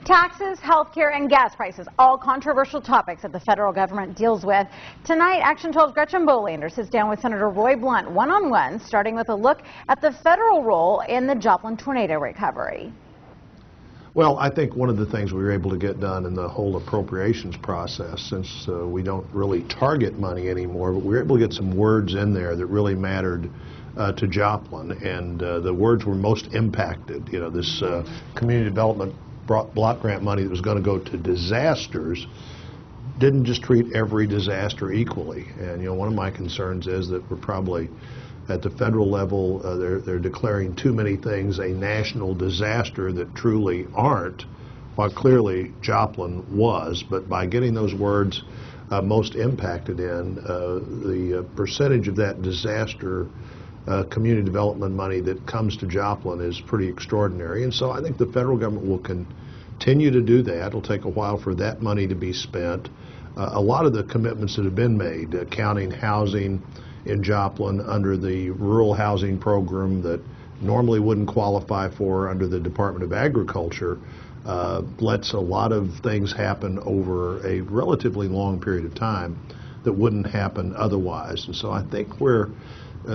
Taxes, healthcare, and gas prices, all controversial topics that the federal government deals with. Tonight, Action 12's Gretchen Bolander sits down with Senator Roy Blunt one-on-one, starting with a look at the federal role in the Joplin tornado recovery. Well, I think one of the things we were able to get done in the whole appropriations process, since we don't really target money anymore, but we were able to get some words in there that really mattered to Joplin, and the words were most impacted. You know, this community development block grant money that was going to go to disasters didn't just treat every disaster equally. And you know, one of my concerns is that we're probably at the federal level they're declaring too many things a national disaster that truly aren't, while clearly Joplin was. But by getting those words most impacted in, the percentage of that disaster community development money that comes to Joplin is pretty extraordinary. And so I think the federal government will continue to do that. It'll take a while for that money to be spent. A lot of the commitments that have been made, counting housing in Joplin under the rural housing program that normally wouldn't qualify for under the Department of Agriculture, lets a lot of things happen over a relatively long period of time that wouldn't happen otherwise. And so I think we're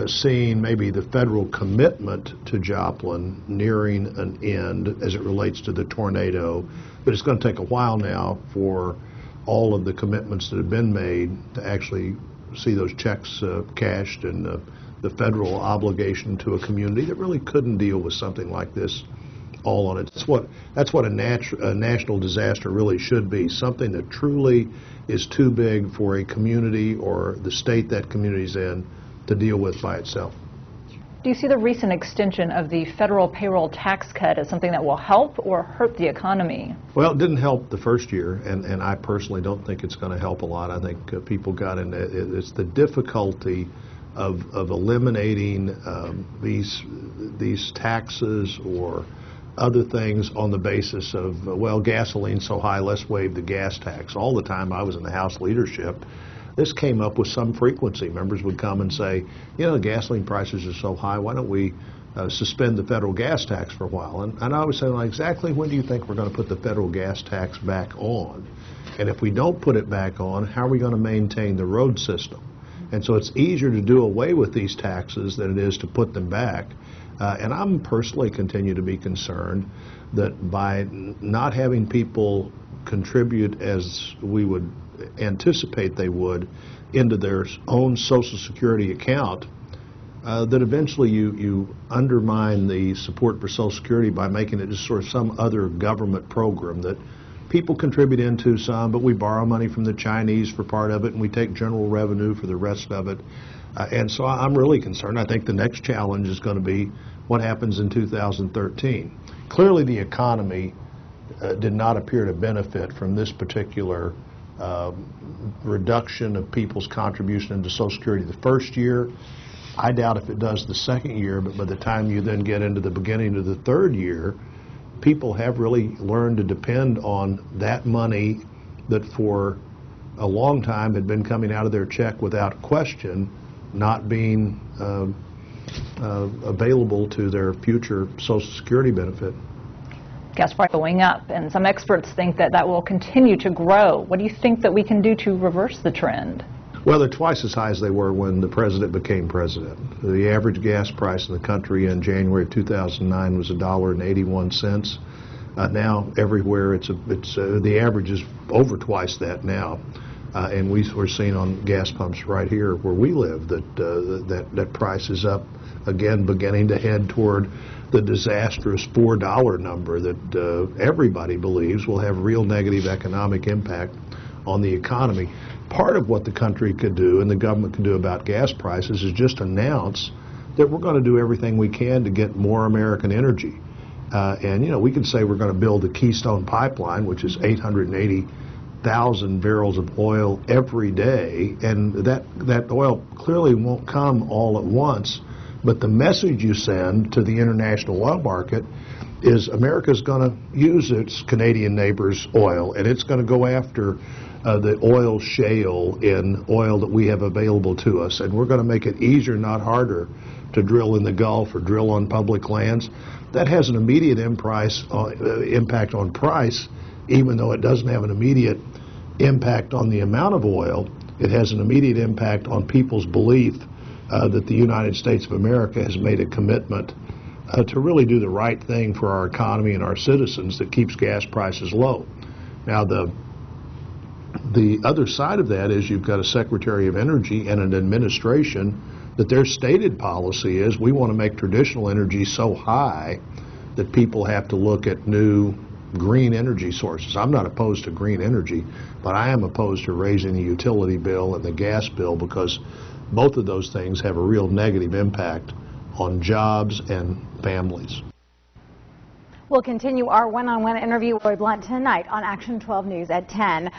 seeing maybe the federal commitment to Joplin nearing an end as it relates to the tornado, but it's going to take a while now for all of the commitments that have been made to actually see those checks cashed, and the federal obligation to a community that really couldn't deal with something like this all on it. That's what a national disaster really should be, something that truly is too big for a community or the state that community's in to deal with by itself. Do you see the recent extension of the federal payroll tax cut as something that will help or hurt the economy? Well, it didn't help the first year, and I personally don't think it's going to help a lot. I think people got in it's the difficulty of eliminating these taxes or other things on the basis of, well, gasoline's so high, let's waive the gas tax. All the time I was in the House leadership, this came up with some frequency. Members would come and say, you know, the gasoline prices are so high, why don't we suspend the federal gas tax for a while? And I was saying, well, exactly when do you think we're going to put the federal gas tax back on? And if we don't put it back on, how are we going to maintain the road system? And so it's easier to do away with these taxes than it is to put them back. And I'm personally continue to be concerned that by not having people contribute as we would anticipate they would into their own Social Security account, that eventually you undermine the support for Social Security by making it just sort of some other government program that people contribute into some, but we borrow money from the Chinese for part of it and we take general revenue for the rest of it. And so I'm really concerned. I think the next challenge is going to be what happens in 2013. Clearly the economy did not appear to benefit from this particular reduction of people's contribution into Social Security the first year. I doubt if it does the second year, but by the time you then get into the beginning of the third year, people have really learned to depend on that money that for a long time had been coming out of their check without question, not being available to their future Social Security benefit. Gas prices going up, and some experts think that that will continue to grow. What do you think that we can do to reverse the trend? Well, they're twice as high as they were when the president became president. The average gas price in the country in January of 2009 was $1.81. Now everywhere the average is over twice that now. And we're seeing on gas pumps right here where we live that price is up again, beginning to head toward the disastrous $4 number that everybody believes will have real negative economic impact on the economy. Part of what the country could do and the government can do about gas prices is just announce that we're going to do everything we can to get more American energy. And, you know, we can say we're going to build the Keystone Pipeline, which is 880,000 barrels of oil every day, and that oil clearly won't come all at once. But the message you send to the international oil market is America's going to use its Canadian neighbors' oil, and it's going to go after the oil shale in oil that we have available to us, and we're going to make it easier, not harder, to drill in the Gulf or drill on public lands. That has an immediate impact on price, even though it doesn't have an immediate impact on the amount of oil. It has an immediate impact on people's belief that the United States of America has made a commitment to really do the right thing for our economy and our citizens that keeps gas prices low. Now, the other side of that is you've got a Secretary of Energy and an administration that their stated policy is we want to make traditional energy so high that people have to look at new green energy sources. I'm not opposed to green energy, but I am opposed to raising the utility bill and the gas bill because both of those things have a real negative impact on jobs and families. We'll continue our one-on-one interview with Roy Blunt tonight on Action 12 News at 10.